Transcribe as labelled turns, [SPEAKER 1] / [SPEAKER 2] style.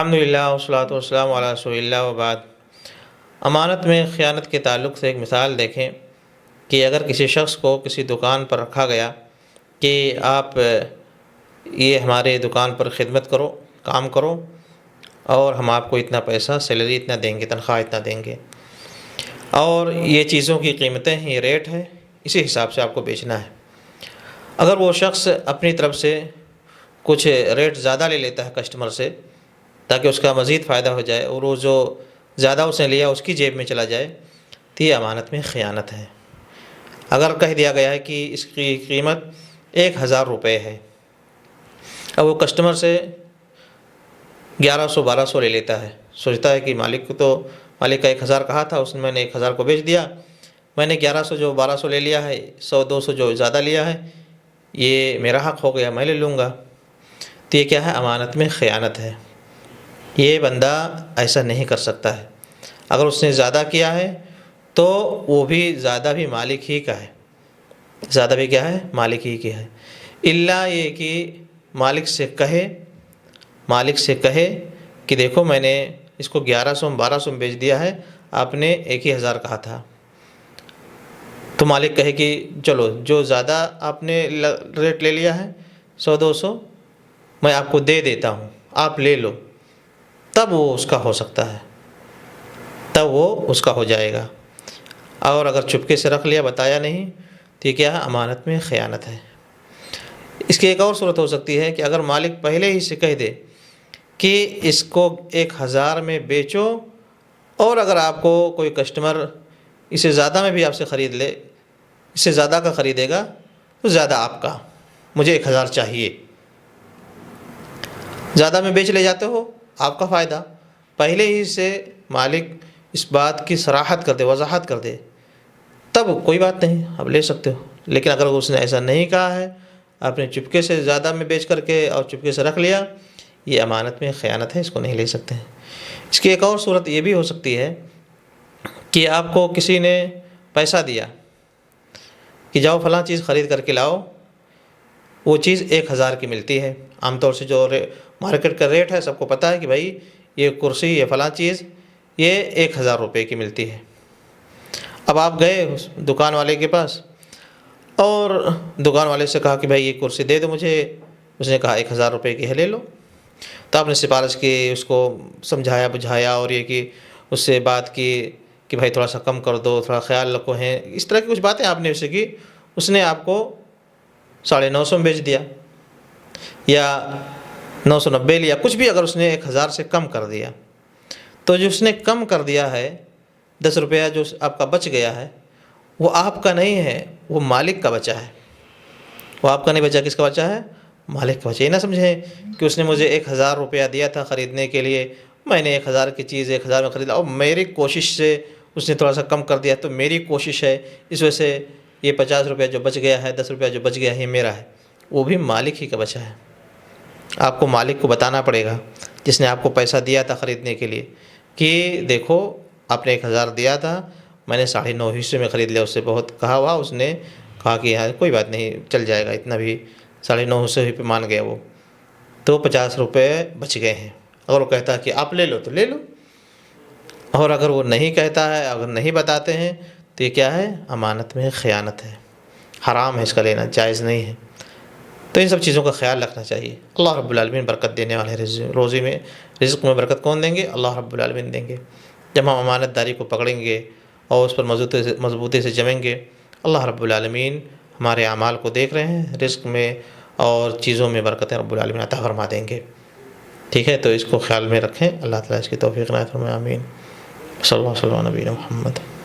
[SPEAKER 1] الحمدللہ والصلاۃ والسلام علی رسول اللہ وبعد۔ امانت میں خیانت کے تعلق سے ایک مثال دیکھیں کہ اگر کسی شخص کو کسی دکان پر رکھا گیا کہ آپ یہ ہمارے دکان پر خدمت کرو، کام کرو، اور ہم آپ کو اتنا پیسہ سیلری اتنا دیں گے، تنخواہ اتنا دیں گے، اور یہ چیزوں کی قیمتیں ہیں، یہ ریٹ ہے، اسی حساب سے آپ کو بیچنا ہے۔ اگر وہ شخص اپنی طرف سے کچھ ریٹ زیادہ لے لیتا ہے کسٹمر سے تاکہ اس کا مزید فائدہ ہو جائے، اور وہ جو زیادہ اس نے لیا اس کی جیب میں چلا جائے، تو یہ امانت میں خیانت ہے۔ اگر کہہ دیا گیا ہے کہ اس کی قیمت 1000 روپے ہے، اب وہ کسٹمر سے 1100-1200 لے لیتا ہے، سوچتا ہے کہ مالک کا 1000 کہا تھا، اس نے میں نے 1000 کو بیچ دیا، میں نے 1100 جو 1200 لے لیا ہے، 100-200 جو زیادہ لیا ہے، یہ میرا حق ہو گیا، میں لے لوں گا۔ تو یہ کیا ہے؟ امانت میں خیانت ہے۔ یہ بندہ ایسا نہیں کر سکتا ہے۔ اگر اس نے زیادہ کیا ہے تو وہ بھی زیادہ بھی مالک ہی کا ہے، زیادہ بھی کیا ہے؟ مالک ہی کی ہے، الا یہ کہ مالک سے کہے کہ دیکھو میں نے اس کو 1100-1200 میں بیچ دیا ہے، آپ نے 1000 کہا تھا، تو مالک کہے کہ چلو جو زیادہ آپ نے ریٹ لے لیا ہے 100-200 میں آپ کو دے دیتا ہوں، آپ لے لو، تب وہ اس کا ہو سکتا ہے، تب وہ اس کا ہو جائے گا۔ اور اگر چپکے سے رکھ لیا، بتایا نہیں، تو یہ کیا ہے؟ امانت میں خیانت ہے۔ اس کی ایک اور صورت ہو سکتی ہے کہ اگر مالک پہلے ہی سے کہہ دے کہ اس کو 1000 میں بیچو، اور اگر آپ کو کوئی کسٹمر اسے زیادہ میں بھی آپ سے خرید لے، اس سے زیادہ کا خریدے گا تو زیادہ آپ کا، مجھے 1000 چاہیے، زیادہ میں بیچ لے جاتے ہو، آپ کا فائدہ۔ پہلے ہی سے مالک اس بات کی صراحت کر دے، وضاحت کر دے، تب کوئی بات نہیں، اب لے سکتے ہو۔ لیکن اگر اس نے ایسا نہیں کہا ہے، آپ نے چپکے سے زیادہ میں بیچ کر کے اور چپکے سے رکھ لیا، یہ امانت میں خیانت ہے، اس کو نہیں لے سکتے ہیں۔ اس کی ایک اور صورت یہ بھی ہو سکتی ہے کہ آپ کو کسی نے پیسہ دیا کہ جاؤ فلاں چیز خرید کر کے لاؤ، وہ چیز 1000 کی ملتی ہے۔ عام طور سے جو مارکیٹ کا ریٹ ہے سب کو پتہ ہے کہ بھائی یہ کرسی، یہ فلاں چیز، یہ 1000 روپے کی ملتی ہے۔ اب آپ گئے اس دکان والے کے پاس اور دکان والے سے کہا کہ بھائی یہ کرسی دے دو مجھے، اس نے کہا 1000 روپے کی ہے، لے لو۔ تو آپ نے سفارش کی، اس کو سمجھایا بجھایا، اور یہ کہ اس سے بات کی کہ بھائی تھوڑا سا کم کر دو، تھوڑا خیال رکھو، ہیں اس طرح کی کچھ باتیں آپ نے اس سے کی، اس نے آپ کو 950 میں بیچ دیا یا 990 لیا، کچھ بھی، اگر اس نے 1000 سے کم کر دیا، تو جو اس نے کم کر دیا ہے 10 روپیہ جو آپ کا بچ گیا ہے، وہ آپ کا نہیں ہے، وہ مالک کا بچا ہے۔ وہ آپ کا نہیں بچا، کس کا بچا ہے؟ مالک کا بچا۔ یہ نہ سمجھیں کہ اس نے مجھے 1000 روپیہ دیا تھا خریدنے کے لیے، میں نے 1000 کی چیز 1000 میں خریدا، اور میری کوشش سے اس نے تھوڑا سا کم کر دیا، تو میری کوشش ہے، اس وجہ سے یہ 50 روپیہ جو بچ گیا ہے، 10 روپیہ جو بچ گیا ہے، یہ میرا ہے۔ وہ بھی مالک ہی کا بچا ہے۔ آپ کو مالک کو بتانا پڑے گا جس نے آپ کو پیسہ دیا تھا خریدنے کے لیے کہ دیکھو آپ نے 1000 دیا تھا، میں نے 9.5 میں خرید لیا، اس سے بہت کہا ہوا، اس نے کہا کہ یار کوئی بات نہیں، چل جائے گا، اتنا بھی 9.5 پہ مان گیا وہ، تو 50 روپے بچ گئے ہیں۔ اگر وہ کہتا ہے کہ آپ لے لو تو لے لو، اور اگر وہ نہیں کہتا ہے، اگر نہیں بتاتے ہیں، تو یہ کیا ہے؟ امانت میں خیانت ہے، حرام ہے، اس کا لینا جائز نہیں ہے۔ تو ان سب چیزوں کا خیال رکھنا چاہیے۔ اللہ رب العالمین برکت دینے والے، روزی میں، رزق میں برکت کون دیں گے؟ اللہ رب العالمین دیں گے۔ جب ہم امانت داری کو پکڑیں گے اور اس پر مضبوطی سے جمیں گے، اللہ رب العالمین ہمارے اعمال کو دیکھ رہے ہیں، رزق میں اور چیزوں میں برکتیں رب العالمین عطا فرما دیں گے۔ ٹھیک ہے، تو اس کو خیال میں رکھیں۔ اللہ تعالیٰ اس کی توفیق عنایت فرمائے، آمین۔ صلی اللہ علیہ وسلم نبینا محمد۔